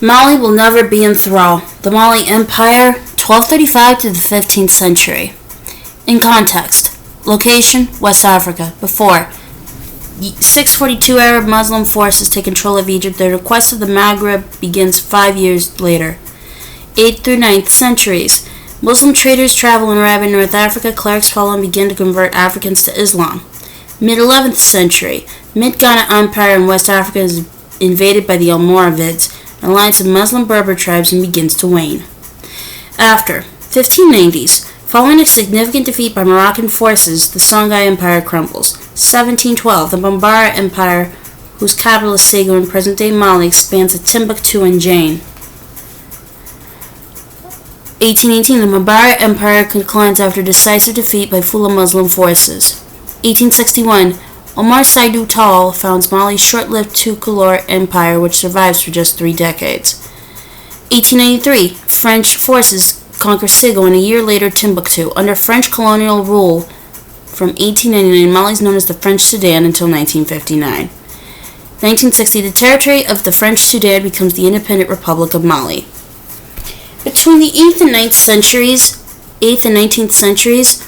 Mali will never be in thrall. The Mali Empire, 1235 to the 15th century. In context, location, West Africa. Before, 642 Arab Muslim forces take control of Egypt. The request of the Maghreb begins 5 years later. 8th through 9th centuries. Muslim traders travel and arrive in North Africa. Clerics follow and begin to convert Africans to Islam. Mid-11th century. Mid-Ghana Empire in West Africa is invaded by the Almoravids, an alliance of Muslim Berber tribes, and begins to wane. After 1590s, following a significant defeat by Moroccan forces, the Songhai Empire crumbles. 1712, the Bambara Empire, whose capital is Sego in present-day Mali, expands to Timbuktu and Jain. 1818, the Bambara Empire declines after decisive defeat by Fula Muslim forces. 1861, Omar Saidu Tall founds Mali's short-lived Tukulor Empire, which survives for just 3 decades. 1893, French forces conquer Sego and a year later Timbuktu. Under French colonial rule from 1899, Mali is known as the French Sudan until 1959. 1960, the territory of the French Sudan becomes the independent Republic of Mali. Between the 8th and 19th centuries,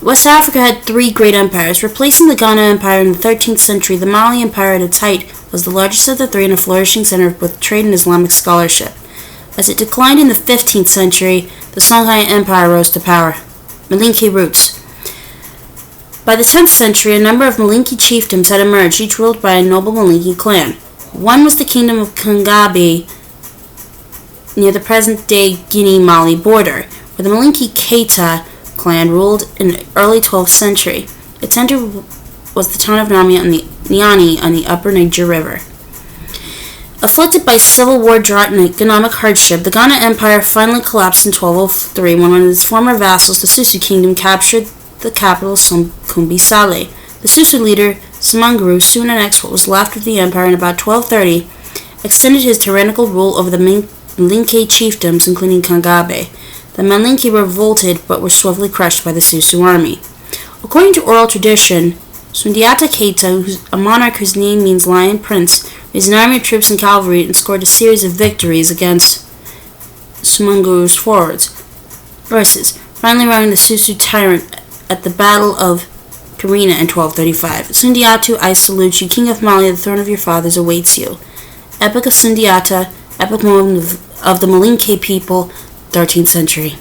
West Africa had 3 great empires, replacing the Ghana Empire in the 13th century. The Mali Empire at its height was the largest of the 3 and a flourishing center of both trade and Islamic scholarship. As it declined in the 15th century, the Songhai Empire rose to power. Malinke roots. By the 10th century, a number of Malinke chiefdoms had emerged, each ruled by a noble Malinke clan. One was the kingdom of Kangabe, near the present-day Guinea-Mali border, where the Malinke Keita clan ruled in the early 12th century. Its center was the town of Niani on the upper Niger River. Afflicted by civil war, drought, and economic hardship, the Ghana Empire finally collapsed in 1203 when one of its former vassals, the Susu Kingdom, captured the capital Kumbi Saleh. The Susu leader, Smanguru, soon annexed what was left of the empire and about 1230 extended his tyrannical rule over the Malinke chiefdoms, including Kangabe. The Malinke revolted but were swiftly crushed by the Susu army. According to oral tradition, Sundiata Keita, a monarch whose name means lion prince, raised an army of troops and cavalry and scored a series of victories against Sumanguru's forces, finally routing the Susu tyrant at the Battle of Karina in 1235. Sundiata, I salute you, King of Mali, the throne of your fathers awaits you. Epic of Sundiata, epic moment of the Malinke people, 13th century.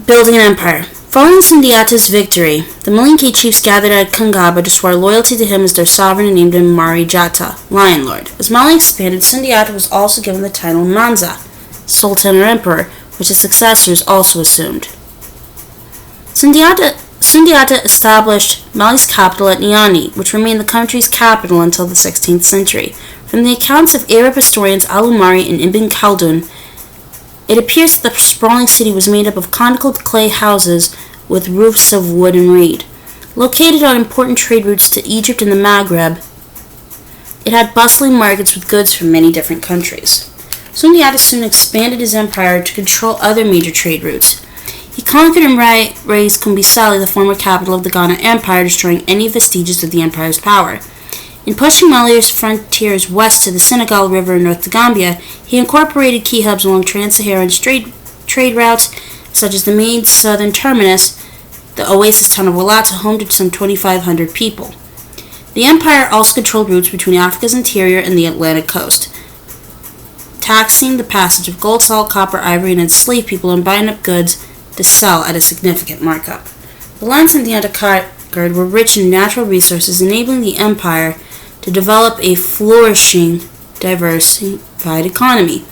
Building an empire. Following Sundiata's victory, the Malinke chiefs gathered at Kangaba to swear loyalty to him as their sovereign and named him Mari Jata, Lion Lord. As Mali expanded, Sundiata was also given the title Manza, Sultan or Emperor, which his successors also assumed. Sundiata established Mali's capital at Niani, which remained the country's capital until the 16th century. From the accounts of Arab historians Al-Umari and Ibn Khaldun, it appears that the sprawling city was made up of conical clay houses with roofs of wood and reed. Located on important trade routes to Egypt and the Maghreb, it had bustling markets with goods from many different countries. Sundiata soon expanded his empire to control other major trade routes. He conquered and razed Kumbi Saleh, the former capital of the Ghana Empire, destroying any vestiges of the empire's power. In pushing Mali's frontiers west to the Senegal River and north to Gambia, he incorporated key hubs along trans-Saharan trade routes, such as the main southern terminus, the oasis town of Walata, home to some 2,500 people. The empire also controlled routes between Africa's interior and the Atlantic coast, taxing the passage of gold, salt, copper, ivory, and enslaved people and buying up goods to sell at a significant markup. The lands in the Antakard were rich in natural resources, enabling the empire to develop a flourishing, diversified economy.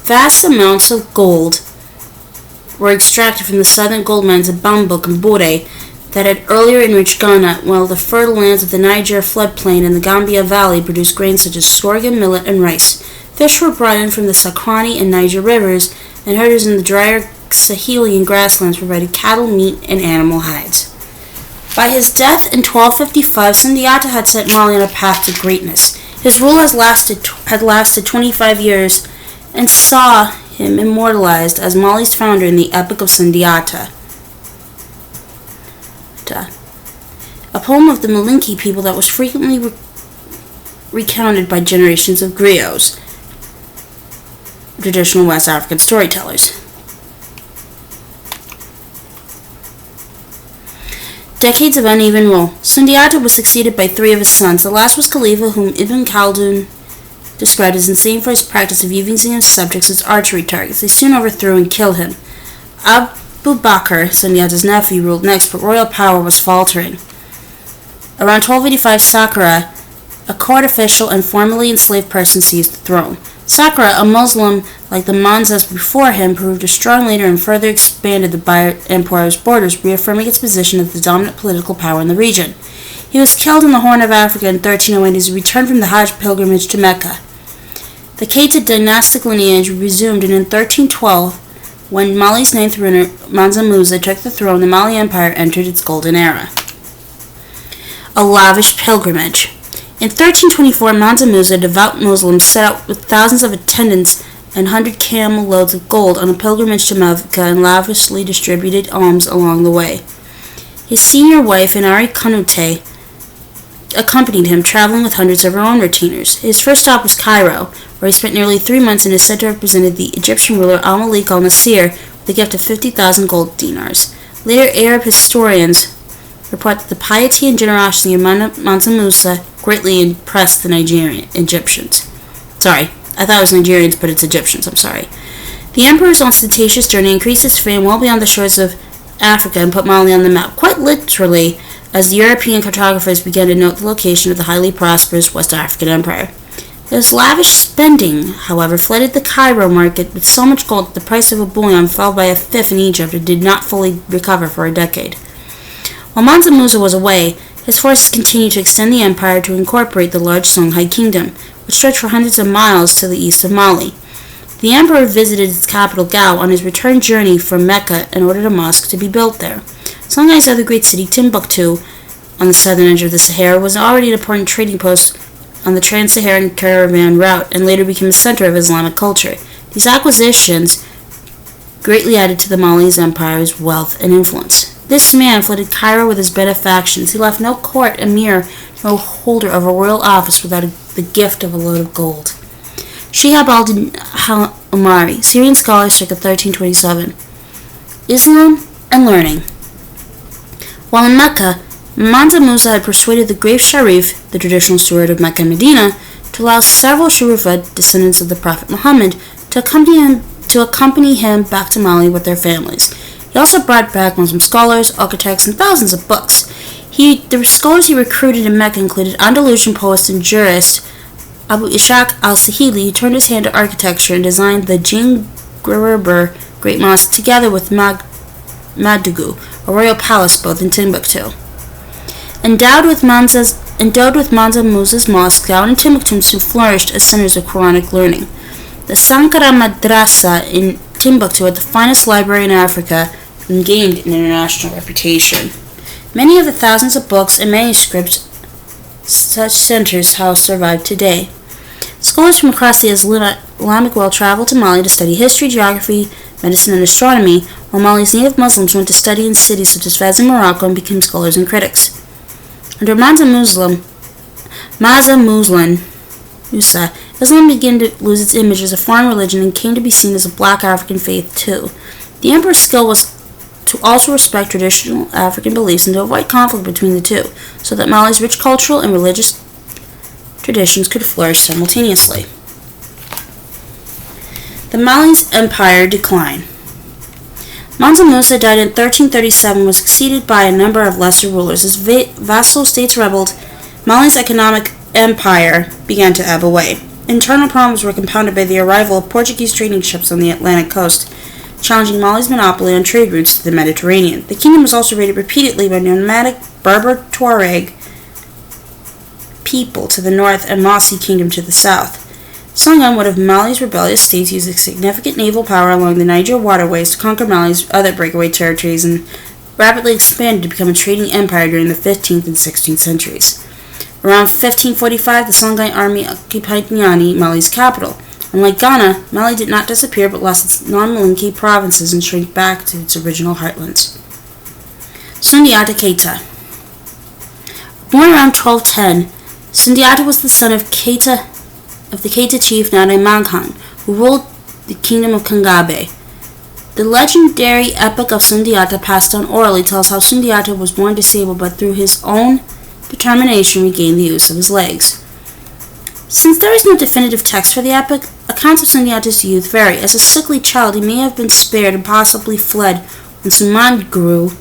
Vast amounts of gold were extracted from the southern gold mines of Bambuk and Bore that had earlier enriched Ghana, while the fertile lands of the Niger floodplain and the Gambia Valley produced grains such as sorghum, millet, and rice. Fish were brought in from the Sakrani and Niger rivers, and herders in the drier Sahelian grasslands provided cattle, meat, and animal hides. By his death in 1255, Sundiata had set Mali on a path to greatness. His rule had lasted 25 years and saw him immortalized as Mali's founder in the Epic of Sundiata, a poem of the Malinke people that was frequently recounted by generations of griots, traditional West African storytellers. Decades of uneven rule. Sundiata was succeeded by 3 of his sons. The last was Khalifa, whom Ibn Khaldun described as insane for his practice of using his subjects as archery targets. They soon overthrew and killed him. Abu Bakr, Sundiata's nephew, ruled next, but royal power was faltering. Around 1285, Saqqara, a court official and formerly enslaved person, seized the throne. Saqqara, a Muslim like the Manzas before him, proved a strong leader and further expanded the empire's borders, reaffirming its position as the dominant political power in the region. He was killed in the Horn of Africa in 1308 as he returned from the Hajj pilgrimage to Mecca. The Keita dynastic lineage resumed, and in 1312, when Mali's 9th ruler, Mansa Musa, took the throne, the Mali Empire entered its golden era. A lavish pilgrimage. In 1324, Mansa Musa, a devout Muslim, set out with thousands of attendants and 100 camel loads of gold on a pilgrimage to Mecca and lavishly distributed alms along the way. His senior wife, Inari Kanute, accompanied him, traveling with hundreds of her own retainers. His first stop was Cairo, where he spent nearly 3 months and is said to have presented the Egyptian ruler Al-Malik al-Nasir with a gift of 50,000 gold dinars. Later Arab historians report that the piety and generosity of Mansa Musa greatly impressed the Nigerian Egyptians. Sorry, I thought it was Nigerians, but it's Egyptians, I'm sorry. The emperor's ostentatious journey increased his fame well beyond the shores of Africa and put Mali on the map, quite literally, as the European cartographers began to note the location of the highly prosperous West African empire. This lavish spending, however, flooded the Cairo market with so much gold that the price of a bullion fell by a fifth in Egypt and did not fully recover for a decade. While Mansa Musa was away, his forces continued to extend the empire to incorporate the large Songhai kingdom, which stretched for hundreds of miles to the east of Mali. The emperor visited its capital Gao on his return journey from Mecca and ordered a mosque to be built there. Songhai's other great city, Timbuktu, on the southern edge of the Sahara, was already an important trading post on the trans-Saharan caravan route and later became a center of Islamic culture. These acquisitions greatly added to the Mali's empire's wealth and influence. This man flooded Cairo with his benefactions. He left no court, emir, no holder of a royal office without the gift of a load of gold. Shihab al-Umari, Syrian scholar, circa 1327. Islam and learning. While in Mecca, Mansa Musa had persuaded the grave Sharif, the traditional steward of Mecca and Medina, to allow several Shurufa, descendants of the Prophet Muhammad, to accompany him back to Mali with their families. He also brought back Muslim scholars, architects, and thousands of books. The scholars he recruited in Mecca included Andalusian poet and jurist Abu Ishaq al-Sahili, who turned his hand to architecture and designed the Jingirber Great Mosque together with Madugu, a royal palace both in Timbuktu. Endowed with Mansa Musa's mosque, Gao and Timbuktu soon flourished as centers of Quranic learning. The Sankara Madrasa in Timbuktu had the finest library in Africa and gained an international reputation. Many of the thousands of books and manuscripts such centers house survive today. Scholars from across the Islamic world traveled to Mali to study history, geography, medicine, and astronomy, while Mali's native Muslims went to study in cities such as Fez and Morocco and became scholars and critics. Under Mansa Musa, Islam began to lose its image as a foreign religion and came to be seen as a black African faith too. The emperor's skill was to also respect traditional African beliefs and to avoid conflict between the two, so that Mali's rich cultural and religious traditions could flourish simultaneously. The Mali's empire decline. Mansa Musa died in 1337 and was succeeded by a number of lesser rulers. As vassal states rebelled, Mali's economic empire began to ebb away. Internal problems were compounded by the arrival of Portuguese trading ships on the Atlantic coast, challenging Mali's monopoly on trade routes to the Mediterranean. The kingdom was also raided repeatedly by nomadic Berber Tuareg people to the north and Mossi kingdom to the south. Songhai, one of Mali's rebellious states, used its significant naval power along the Niger waterways to conquer Mali's other breakaway territories and rapidly expanded to become a trading empire during the 15th and 16th centuries. Around 1545, the Songhai army occupied Niani, Mali's capital. Unlike Ghana, Mali did not disappear but lost its non-Malinke provinces and shrank back to its original heartlands. Sundiata Keita. Born around 1210, Sundiata was the son of the Keita chief Nane Maghan, who ruled the kingdom of Kangabe. The legendary epic of Sundiata, passed down orally, tells how Sundiata was born disabled but through his own determination regained the use of his legs. Since there is no definitive text for the epic, accounts of Sundiata's youth vary. As a sickly child, he may have been spared and possibly fled when Sumanguru,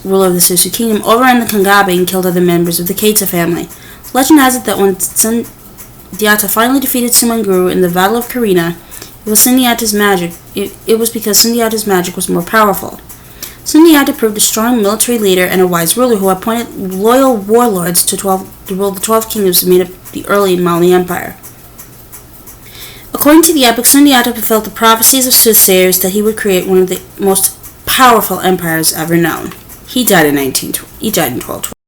ruler of the Susu kingdom, overran the Kangabe and killed other members of the Keita family. Legend has it that when Sundiata finally defeated Sumanguru in the Battle of Karina, it was because Sundiata's magic was more powerful. Sundiata proved a strong military leader and a wise ruler who appointed loyal warlords to rule the 12 kingdoms that made up the early Mali Empire. According to the epic, Sundiata fulfilled the prophecies of soothsayers that he would create one of the most powerful empires ever known. He died in 1212.